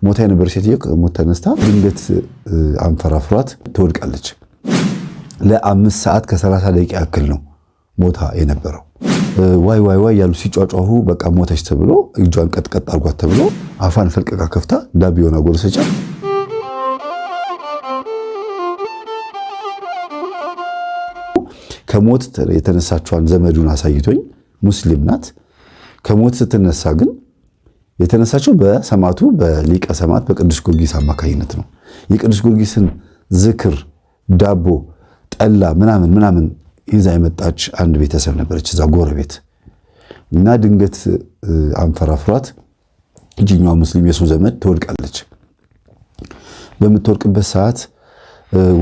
ሞታ የነበር ሴትዮ ሞት ተነስታ ድንገት አንፈራፍሯት ትወድቃለች። ለ5 ሰዓት ከ30 ደቂቃ ያክል ነው ሞታ የነበረው። ዋይ ዋይ ዋይ ያሉ ሲጫጫሁ በቃ ሞተች ተብሎ እጇን ቀጥቀጥ አርጓት ተብሎ አፋን ፈልቀቃ ከፍታ ዳቢዮና ጎረሰቻ። ከሞት የተነሳችዋን ዘመዱን አሳይቶኝ ሙስሊም ናት። ከሞት ስትነሳ ግን የተነሳችው በሰማዕቱ በሊቀ ሰማዕት በቅዱስ ጊዮርጊስ አማካኝነት ነው። የቅዱስ ጊዮርጊስን ዝክር ዳቦ ጠላ ምናምን ይዛ የመጣች አንድ ቤተሰብ ነበረች እዛ ጎረቤት እና ድንገት አንፈራፍሯት እጅኛው ሙስሊም የሱ ዘመድ ትወድቃለች። በምትወድቅበት ሰዓት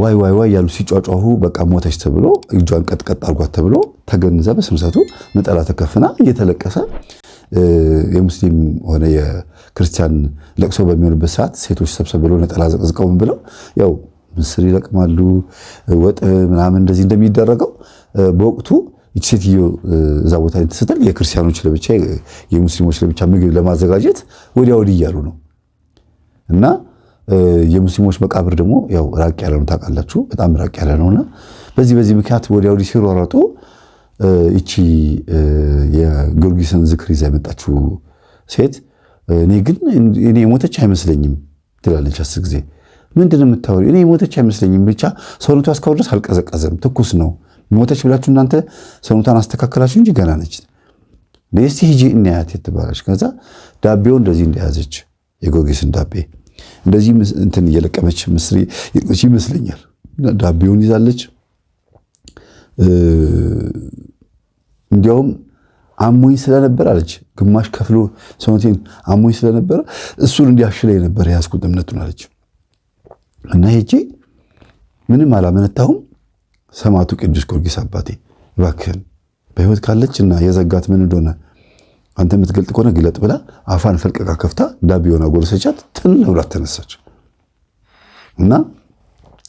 ዋይ ዋይ ዋይ ያሉ ሲጫጫሁ በቃ ሞተች ተብሎ እጇን ቀጥቀጥ አርጓት ተብሎ ተገንዛ በስምሰቱ ነጠላ ተከፍና እየተለቀሰ የሙስሊም ሆነ የክርስቲያን ለቅሶ በሚሆንበት ሰዓት ሴቶች ሰብሰብ ብለው ነጠላ ዘቅዝቀው ብለው ያው ምስር ይለቅማሉ ወጥ ምናምን እንደዚህ እንደሚደረገው በወቅቱ እቺ ሴትዮ እዛ ቦታ ላይ ተሰጠል የክርስቲያኖች ለብቻ የሙስሊሞች ለብቻ ምግብ ለማዘጋጀት ወዲያ ወዲህ እያሉ ነው እና የሙስሊሞች መቃብር ደግሞ ያው ራቅ ያለ ነው ታውቃላችሁ፣ በጣም ራቅ ያለ ነውና በዚህ ምክንያት ወዲያ ወዲህ ሲሯሯጡ እቺ የጊዮርጊስን ዝክር ይዛ የመጣችው ሴት እኔ የሞተች አይመስለኝም ትላለች 10 ጊዜ። ምንድነው የምታወሪው? እኔ የሞተች አይመስለኝም፣ ብቻ ሰውነቷ እስካሁን ድረስ አልቀዘቀዘም፣ ትኩስ ነው። ሞተች ብላችሁ እናንተ ሰውነቷን አስተካከላችሁ እንጂ ገና ነች። ለስቲ ሂጂ እናያት ትባላለች። ከዛ ዳቤው እንደዚህ እንደያዘች የጊዮርጊስን ዳቤ እንደዚህ እንትን እየለቀመች ምስሪ ይመስለኛል ዳቤውን ይዛለች። እንዲያውም አሞኝ ስለነበር አለች ግማሽ ከፍሎ ሰውነቴን አሞኝ ስለነበር እሱን እንዲያሽለኝ ነበር ያስኩት እምነቱን አለች። እና ሄጄ ምንም አላመነታሁም። ሰማዕቱ ቅዱስ ጊዮርጊስ አባቴ እባክህን በህይወት ካለች እና የዘጋት ምን እንደሆነ አንተ የምትገልጥ ከሆነ ግለጥ ብላ አፋን ፈልቀቃ ከፍታ ዳቢዮና ጎረሰቻት። ትን ብላ ተነሳች እና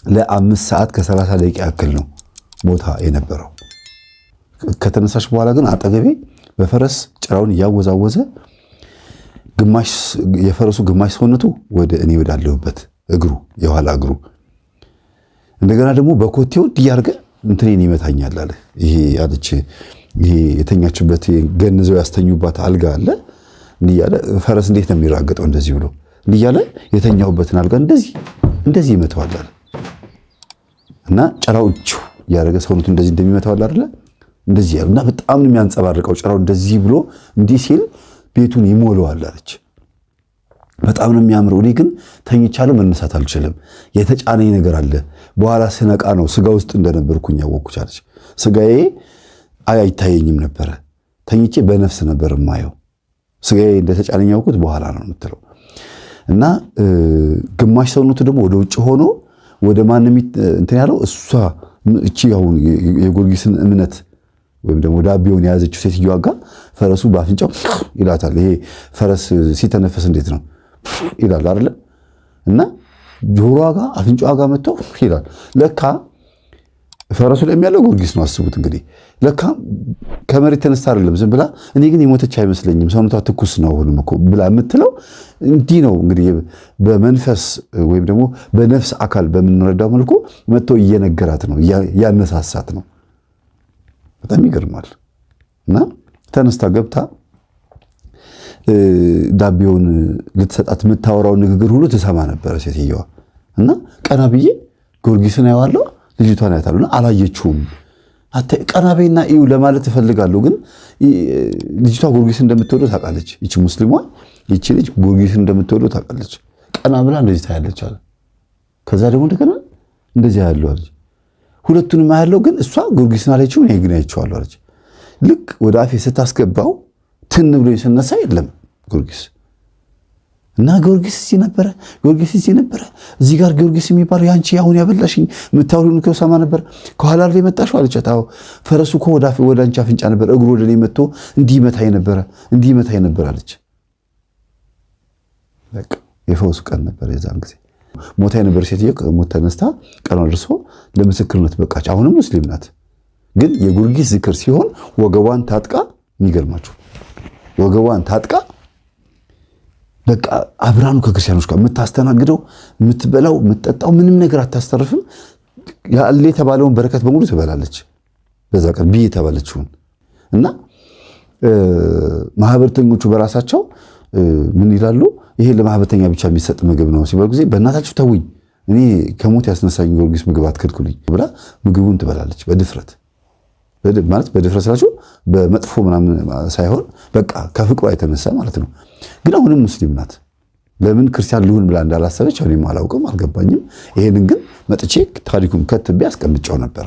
ለ5 ሰዓት ከ30 ደቂቃ ያክል ነው ሞታ የነበረው። ከተነሳች በኋላ ግን አጠገቤ በፈረስ ጭራውን እያወዛወዘ ግማሽ የፈረሱ ግማሽ ሰውነቱ ወደ እኔ ወዳለሁበት እግሩ የኋላ እግሩ እንደገና ደግሞ በኮቴው እንዲያርገ እንትኔን ይመታኛል አለ። ይሄ አለች ይሄ የተኛችበት ገንዘው ያስተኙባት አልጋ አለ እንዲያለ ፈረስ እንዴት ነው የሚራገጠው እንደዚህ ብሎ እንዲያለ የተኛሁበትን አልጋ እንደዚህ ይመታዋል አለ እና ጭራው ያረገ ሰውነቱ እንደዚህ እንደሚመታው አይደለ እንደዚህ ያልና በጣም ነው የሚያንጸባርቀው ጭራው እንደዚህ ብሎ እንዲህ ሲል ቤቱን ይሞላዋል አለች። በጣም ነው የሚያምረው። እኔ ግን ተኝቻለሁ መነሳት አልችልም። የተጫነኝ ነገር አለ። በኋላ ስነቃ ነው ስጋ ውስጥ እንደነበርኩኝ ያወቅኩት አለች። ስጋዬ አይታየኝም ነበር። ተኝቼ በነፍስ ነበር የማየው። ስጋዬ እንደተጫነኝ ያወቅኩት በኋላ ነው የምትለው እና ግማሽ ሰውነቱ ደግሞ ወደ ውጭ ሆኖ ወደ ማንም እንትን ያለው እሷ እቺ አሁን የጊዮርጊስን እምነት ወይም ደግሞ ዳቢዮን የያዘችው ሴትዮዋ ጋር ፈረሱ በአፍንጫው ይላታል። ይሄ ፈረስ ሲተነፈስ እንዴት ነው ይላል አይደል? እና ጆሮዋ ጋር አፍንጫዋ ጋር መጥቶ ይላል። ለካ ፈረሱ ላይ ያለው ጊዮርጊስ ነው። አስቡት እንግዲህ ለካ ከመሬት ተነስታ አይደለም ዝም ብላ እኔ ግን የሞተች አይመስለኝም ሰውነቷ ትኩስ ነው ሁሉም እኮ ብላ የምትለው እንዲህ ነው እንግዲህ በመንፈስ ወይም ደግሞ በነፍስ አካል በምንረዳው መልኩ መጥቶ እየነገራት ነው ያነሳሳት ነው። በጣም ይገርማል። እና ተነስታ ገብታ ዳቢዮን ልትሰጣት የምታወራው ንግግር ሁሉ ትሰማ ነበረ ሴትዮዋ። እና ቀና ብዬ ጊዮርጊስን አየዋለሁ ልጅቷን አያታለሁና አላየችውም። ቀና በይና እዩ ለማለት እፈልጋለሁ፣ ግን ልጅቷ ጊዮርጊስን እንደምትወደው ታውቃለች። ይቺ ሙስሊሟ ይቺ ልጅ ጊዮርጊስን እንደምትወደው ታውቃለች። ቀና ብላ እንደዚህ ታያለች አለ። ከዛ ደግሞ እንደገና እንደዚህ ያለው አለች። ሁለቱንም አያለው፣ ግን እሷ ጊዮርጊስን አለችው፣ እኔ ግን አይቼዋለሁ አለች። ልክ ወደ አፌ ስታስገባው ትን ብሎ ሲነሳ የለም ጊዮርጊስ። እና ጊዮርጊስ እዚህ ነበረ፣ ጊዮርጊስ እዚህ ነበረ፣ እዚህ ጋር ጊዮርጊስ የሚባለው ያንቺ አሁን ያበላሽኝ የምታወሪውን እኮ ሰማ ነበር። ከኋላ ላይ መጣሽው አለቻት። አዎ ፈረሱ እኮ ወደ አንቺ አፍንጫ ነበር፣ እግሩ ወደ እኔ መጥቶ እንዲህ መታኝ ነበር አለች። በቃ የፈውሱ ቀን ነበር የዛን ጊዜ። ሞታ የነበር ሴትዮ ሞት ተነስታ ቀኗ ደርሶ ለምስክርነት በቃች። አሁንም ሙስሊም ናት። ግን የጊዮርጊስ ዝክር ሲሆን ወገቧን ታጥቃ የሚገርማችሁ ወገቧን ታጥቃ በቃ አብራኑ ከክርስቲያኖች ጋር የምታስተናግደው የምትበላው የምትጠጣው ምንም ነገር አታስተርፍም። ያለ የተባለውን በረከት በሙሉ ትበላለች። በዛ ቀን ብዬ የተባለችውን እና ማህበርተኞቹ በራሳቸው ምን ይላሉ? ይሄ ለማህበርተኛ ብቻ የሚሰጥ ምግብ ነው ሲባል ጊዜ በእናታችሁ ተውኝ፣ እኔ ከሞት ያስነሳኝ ጊዮርጊስ ምግብ አትከልክሉኝ ብላ ምግቡን ትበላለች በድፍረት ማለት በድፍረት ስላችሁ በመጥፎ ምናምን ሳይሆን በቃ ከፍቅሯ የተነሳ ማለት ነው። ግን አሁንም ሙስሊም ናት። ለምን ክርስቲያን ልሁን ብላ እንዳላሰበች እኔም አላውቅም፣ አልገባኝም። ይሄንን ግን መጥቼ ታሪኩን ከትቤ አስቀምጫው ነበር።